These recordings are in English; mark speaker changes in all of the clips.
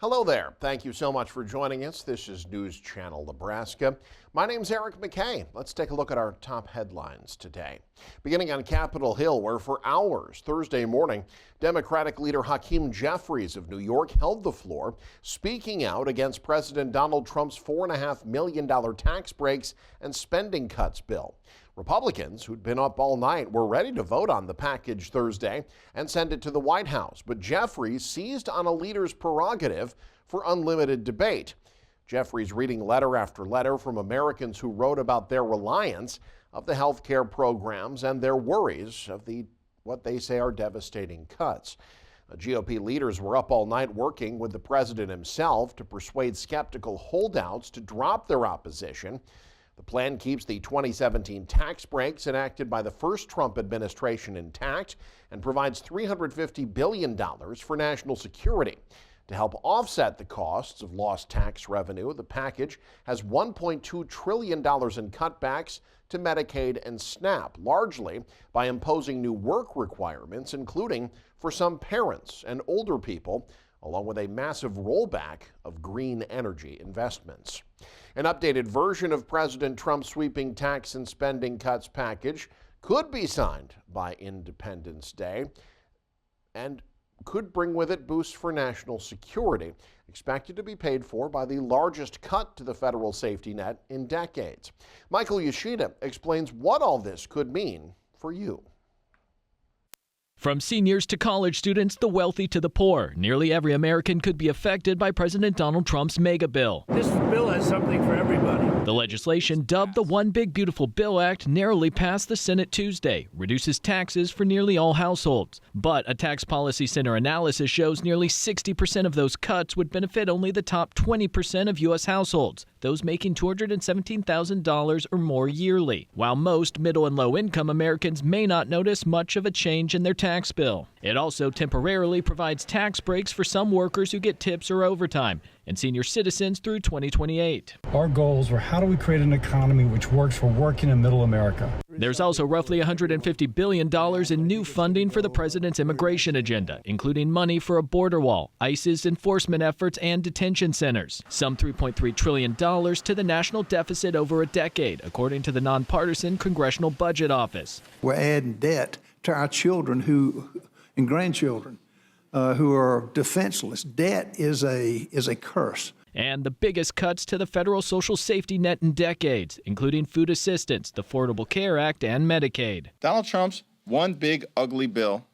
Speaker 1: Hello there. Thank you so much for joining us. This is News Channel Nebraska. My name's Eric McKay. Let's take a look at our top headlines today. Beginning on Capitol Hill, where for hours Thursday morning, Democratic leader Hakeem Jeffries of New York held the floor, speaking out against President Donald Trump's $4.5 million tax breaks and spending cuts bill. Republicans, who'd been up all night, were ready to vote on the package Thursday and send it to the White House, but Jeffries seized on a leader's prerogative for unlimited debate. Jeffries reading letter after letter from Americans who wrote about their reliance of the health care programs and their worries of what they say are devastating cuts. GOP leaders were up all night working with the president himself to persuade skeptical holdouts to drop their opposition. The plan keeps the 2017 tax breaks enacted by the first Trump administration intact and provides $350 billion for national security. To help offset the costs of lost tax revenue, the package has $1.2 trillion in cutbacks to Medicaid and SNAP, largely by imposing new work requirements, including for some parents and older people, along with a massive rollback of green energy investments. An updated version of President Trump's sweeping tax and spending cuts package could be signed by Independence Day and could bring with it boosts for national security, expected to be paid for by the largest cut to the federal safety net in decades. Michael Yoshida explains what all this could mean for you.
Speaker 2: From seniors to college students, the wealthy to the poor, nearly every American could be affected by President Donald Trump's mega bill.
Speaker 3: This bill has something for everybody.
Speaker 2: The legislation, dubbed the One Big Beautiful Bill Act, narrowly passed the Senate Tuesday, reduces taxes for nearly all households. But a Tax Policy Center analysis shows nearly 60% of those cuts would benefit only the top 20% of U.S. households, those making $217,000 or more yearly, while most middle and low-income Americans may not notice much of a change in their tax bill. It also temporarily provides tax breaks for some workers who get tips or overtime, and senior citizens through 2028.
Speaker 4: Our goals were, how do we create an economy which works for working and middle America?
Speaker 2: There's also roughly $150 billion in new funding for the president's immigration agenda, including money for a border wall, ICE's enforcement efforts, and detention centers. Some $3.3 trillion to the national deficit over a decade, according to the nonpartisan Congressional Budget Office.
Speaker 5: We're adding debt to our children and grandchildren who are defenseless. Debt is a curse.
Speaker 2: And the biggest cuts to the federal social safety net in decades, including food assistance, the Affordable Care Act, and Medicaid.
Speaker 6: Donald Trump's One Big Ugly Bill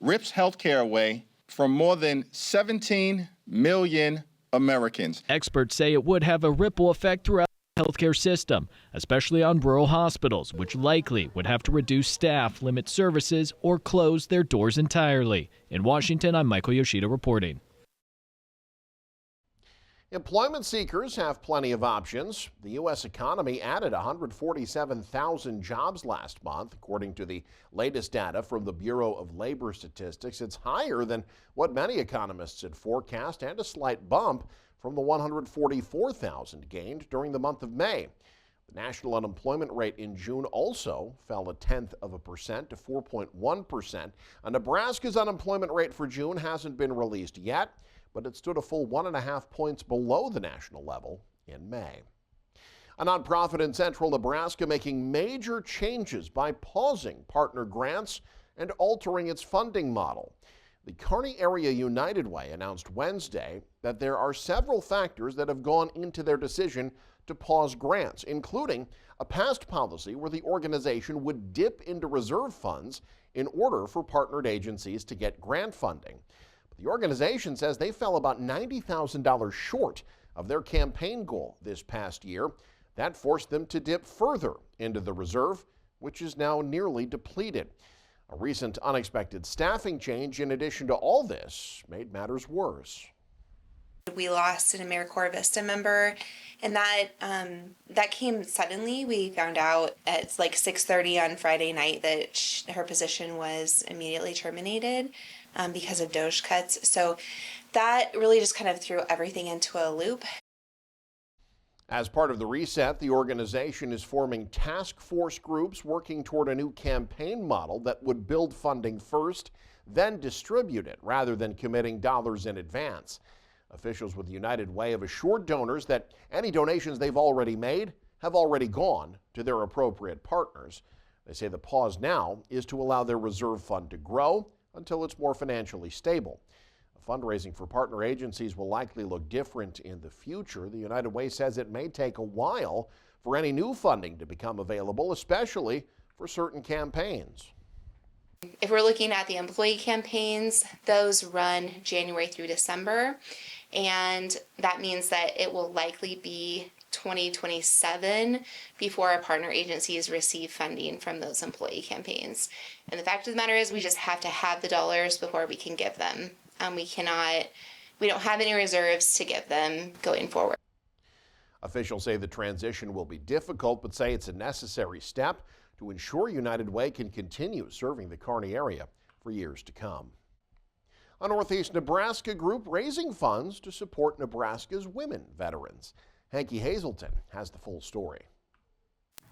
Speaker 6: rips health care away from more than 17 million Americans.
Speaker 2: Experts say it would have a ripple effect throughout the healthcare system, especially on rural hospitals, which likely would have to reduce staff, limit services, or close their doors entirely. In Washington, I'm Michael Yoshida reporting.
Speaker 1: Employment seekers have plenty of options. The U.S. economy added 147,000 jobs last month, according to the latest data from the Bureau of Labor Statistics. It's higher than what many economists had forecast and a slight bump from the 144,000 gained during the month of May. The national unemployment rate in June also fell 0.1% to 4.1%. Nebraska's unemployment rate for June hasn't been released yet, but it stood a full 1.5 points below the national level in May. A nonprofit in central Nebraska making major changes by pausing partner grants and altering its funding model. The Kearney Area United Way announced Wednesday that there are several factors that have gone into their decision to pause grants, including a past policy where the organization would dip into reserve funds in order for partnered agencies to get grant funding. The organization says they fell about $90,000 short of their campaign goal this past year. That forced them to dip further into the reserve, which is now nearly depleted. A recent unexpected staffing change, in addition to all this, made matters worse.
Speaker 7: We lost an AmeriCorps Vista member, and that came suddenly. We found out at like 6:30 on Friday night that her position was immediately terminated because of DOGE cuts. So that really just kind of threw everything into a loop.
Speaker 1: As part of the reset, the organization is forming task force groups working toward a new campaign model that would build funding first, then distribute it rather than committing dollars in advance. Officials with United Way have assured donors that any donations they've already made have already gone to their appropriate partners. They say the pause now is to allow their reserve fund to grow until it's more financially stable. Fundraising for partner agencies will likely look different in the future. The United Way says it may take a while for any new funding to become available, especially for certain campaigns.
Speaker 7: If we're looking at the employee campaigns, those run January through December, and that means that it will likely be 2027 before our partner agencies receive funding from those employee campaigns. And the fact of the matter is we just have to have the dollars before we can give them. We don't have any reserves to give them going forward.
Speaker 1: Officials say the transition will be difficult, but say it's a necessary step to ensure United Way can continue serving the Kearney area for years to come. A Northeast Nebraska group raising funds to support Nebraska's women veterans. Hanky Hazelton has the full story.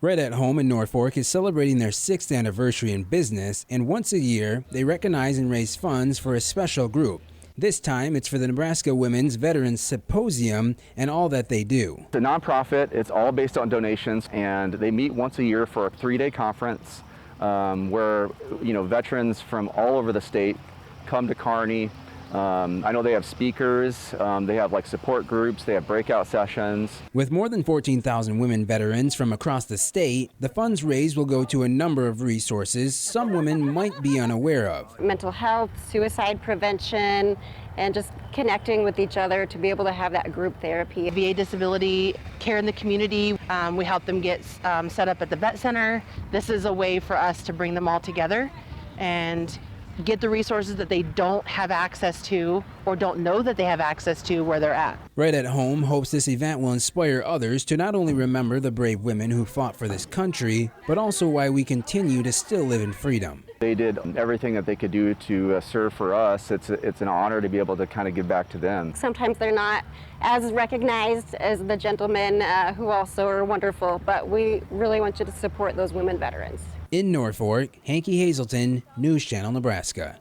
Speaker 8: Right at Home in Norfolk is celebrating their 6th anniversary in business, and once a year they recognize and raise funds for a special group. This time it's for the Nebraska Women's Veterans Symposium and all that they do.
Speaker 9: It's a nonprofit. It's all based on donations, and they meet once a year for a 3-day conference where veterans from all over the state come to Kearney. I know they have speakers, they have support groups, they have breakout sessions.
Speaker 8: With more than 14,000 women veterans from across the state, the funds raised will go to a number of resources some women might be unaware of.
Speaker 10: Mental health, suicide prevention, and just connecting with each other to be able to have that group therapy.
Speaker 11: VA disability care in the community, we help them get set up at the vet center. This is a way for us to bring them all together and get the resources that they don't have access to or don't know that they have access to where they're at.
Speaker 8: Right at Home hopes this event will inspire others to not only remember the brave women who fought for this country, but also why we continue to still live in freedom.
Speaker 9: They did everything that they could do to serve for us. It's an honor to be able to kind of give back to them.
Speaker 10: Sometimes they're not as recognized as the gentlemen who also are wonderful, but we really want you to support those women veterans.
Speaker 8: In Norfolk, Hanky Hazelton, News Channel, Nebraska.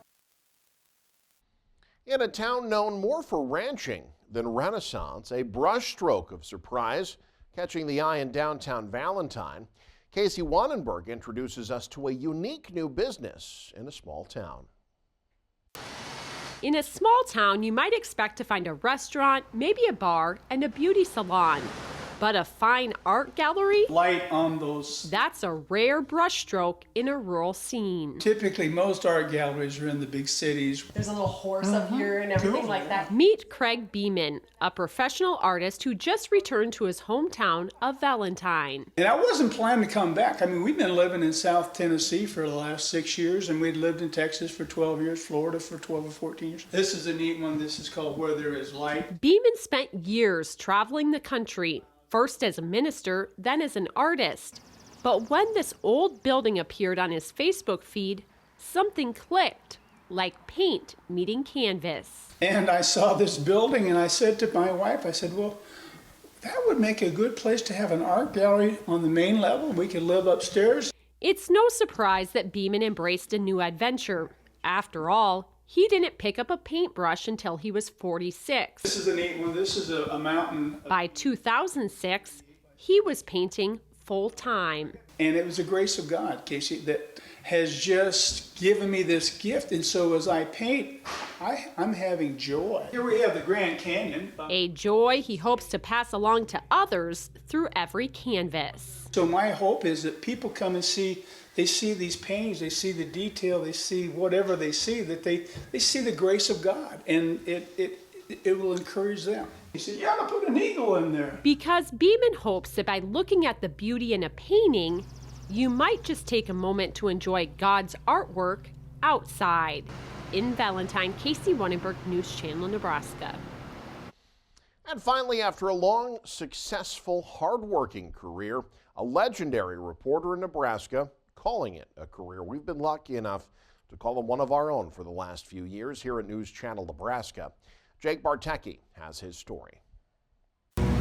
Speaker 1: In a town known more for ranching than Renaissance, a brushstroke of surprise catching the eye in downtown Valentine. Casey Wannenberg introduces us to a unique new business in a small town.
Speaker 12: In a small town, you might expect to find a restaurant, maybe a bar, and a beauty salon. But a fine art gallery?
Speaker 5: Light on those.
Speaker 12: That's a rare brushstroke in a rural scene.
Speaker 5: Typically, most art galleries are in the big cities.
Speaker 11: There's a little horse up here and everything like that.
Speaker 12: Meet Craig Beeman, a professional artist who just returned to his hometown of Valentine.
Speaker 5: And I wasn't planning to come back. I mean, we've been living in South Tennessee for the last 6 years, and we'd lived in Texas for 12 years, Florida for 12 or 14 years. This is a neat one. This is called Where There Is Light.
Speaker 12: Beeman spent years traveling the country, first as a minister, then as an artist. But when this old building appeared on his Facebook feed, something clicked, like paint meeting canvas.
Speaker 5: And I saw this building and I said to my wife, I said, well, that would make a good place to have an art gallery on the main level. We could live upstairs.
Speaker 12: It's no surprise that Beeman embraced a new adventure. After all, he didn't pick up a paintbrush until he was 46.
Speaker 5: This is a neat one. This is a mountain.
Speaker 12: By 2006, he was painting full time.
Speaker 5: And it was the grace of God, Casey, that has just given me this gift. And so as I paint, I'm having joy. Here we have the Grand Canyon.
Speaker 12: A joy he hopes to pass along to others through every canvas.
Speaker 5: So my hope is that people come and see, they see these paintings, they see the detail, they see whatever they see, that they see the grace of God, and it will encourage them. He said, you ought to put an eagle in there.
Speaker 12: Because Beeman hopes that by looking at the beauty in a painting, you might just take a moment to enjoy God's artwork outside. In Valentine, Casey Wannenberg, News Channel, Nebraska.
Speaker 1: And finally, after a long, successful, hardworking career, a legendary reporter in Nebraska calling it a career. We've been lucky enough to call him one of our own for the last few years here at News Channel Nebraska. Jake Bartecki has his story.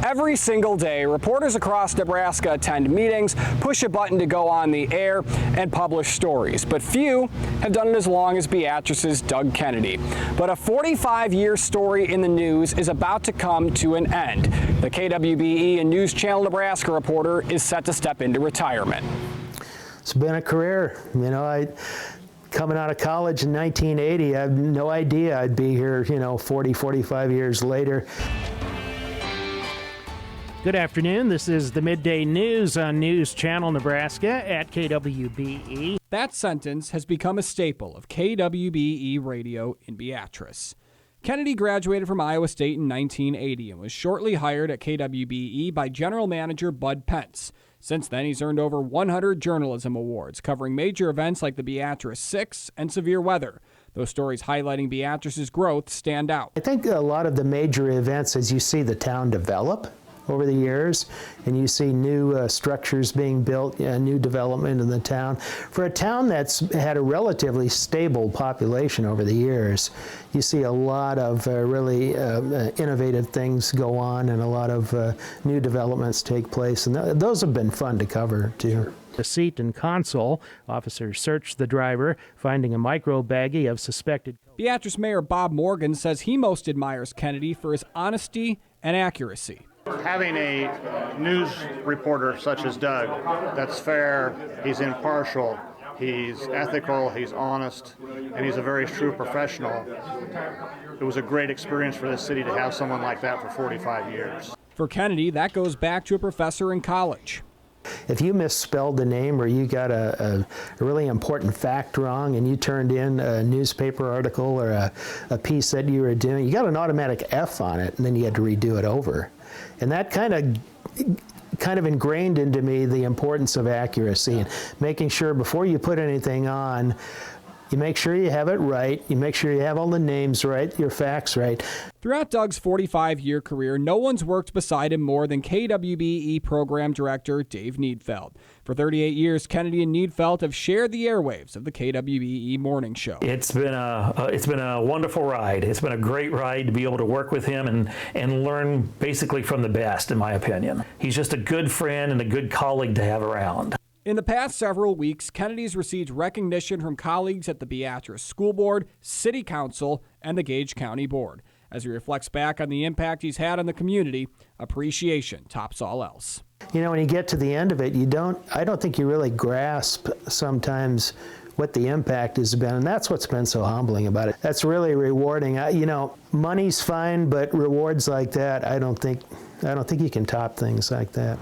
Speaker 13: Every single day, reporters across Nebraska attend meetings, push a button to go on the air, and publish stories. But few have done it as long as Beatrice's Doug Kennedy. But a 45-year story in the news is about to come to an end. The KWBE and News Channel Nebraska reporter is set to step into retirement.
Speaker 14: It's been a career. You know, coming out of college in 1980, I had no idea I'd be here, 40, 45 years later.
Speaker 3: Good afternoon. This is the Midday News on News Channel Nebraska at KWBE.
Speaker 13: That sentence has become a staple of KWBE radio in Beatrice. Kennedy graduated from Iowa State in 1980 and was shortly hired at KWBE by General Manager Bud Pence. Since then, he's earned over 100 journalism awards, covering major events like the Beatrice 6 and severe weather. Those stories highlighting Beatrice's growth stand out.
Speaker 14: I think a lot of the major events, as you see the town develop over the years, and you see new structures being built, new development in the town. For a town that's had a relatively stable population over the years, you see a lot of really innovative things go on and a lot of new developments take place, and those have been fun to cover too.
Speaker 3: The seat and console, officers searched the driver, finding a micro baggie of suspected.
Speaker 13: Beatrice Mayor Bob Morgan says he most admires Kennedy for his honesty and accuracy.
Speaker 15: Having a news reporter such as Doug that's fair, he's impartial, he's ethical, he's honest, and he's a very true professional. It was a great experience for this city to have someone like that for 45 years.
Speaker 13: For Kennedy, that goes back to a professor in college.
Speaker 14: If you misspelled the name or you got a really important fact wrong and you turned in a newspaper article or a piece that you were doing, you got an automatic F on it, and then you had to redo it over. And that kind of ingrained into me the importance of accuracy and making sure before you put anything on, you make sure you have it right, you make sure you have all the names right, your facts right.
Speaker 13: Throughout Doug's 45-year career, no one's worked beside him more than KWBE program director Dave Needfeld. For 38 years, Kennedy and Needfeld have shared the airwaves of the KWBE morning show.
Speaker 16: It's been a wonderful ride. It's been a great ride to be able to work with him and learn basically from the best, in my opinion. He's just a good friend and a good colleague to have around.
Speaker 13: In the past several weeks, Kennedy's received recognition from colleagues at the Beatrice School Board, City Council, and the Gage County Board. As he reflects back on the impact he's had on the community, appreciation tops all else.
Speaker 14: You know, when you get to the end of it, I don't think you really grasp sometimes what the impact has been, and that's what's been so humbling about it. That's really rewarding. Money's fine, but rewards like that, I don't think you can top things like that.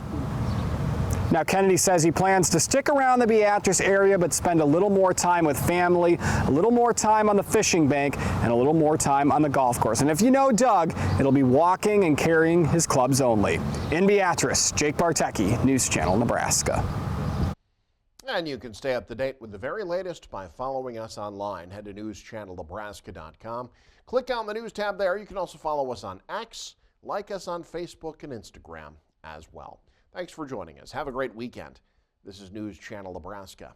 Speaker 13: Now, Kennedy says he plans to stick around the Beatrice area, but spend a little more time with family, a little more time on the fishing bank, and a little more time on the golf course. And if you know Doug, it'll be walking and carrying his clubs only. In Beatrice, Jake Bartecki, News Channel, Nebraska.
Speaker 1: And you can stay up to date with the very latest by following us online. Head to newschannelnebraska.com. Click on the news tab there. You can also follow us on X, like us on Facebook and Instagram as well. Thanks for joining us. Have a great weekend. This is News Channel Nebraska.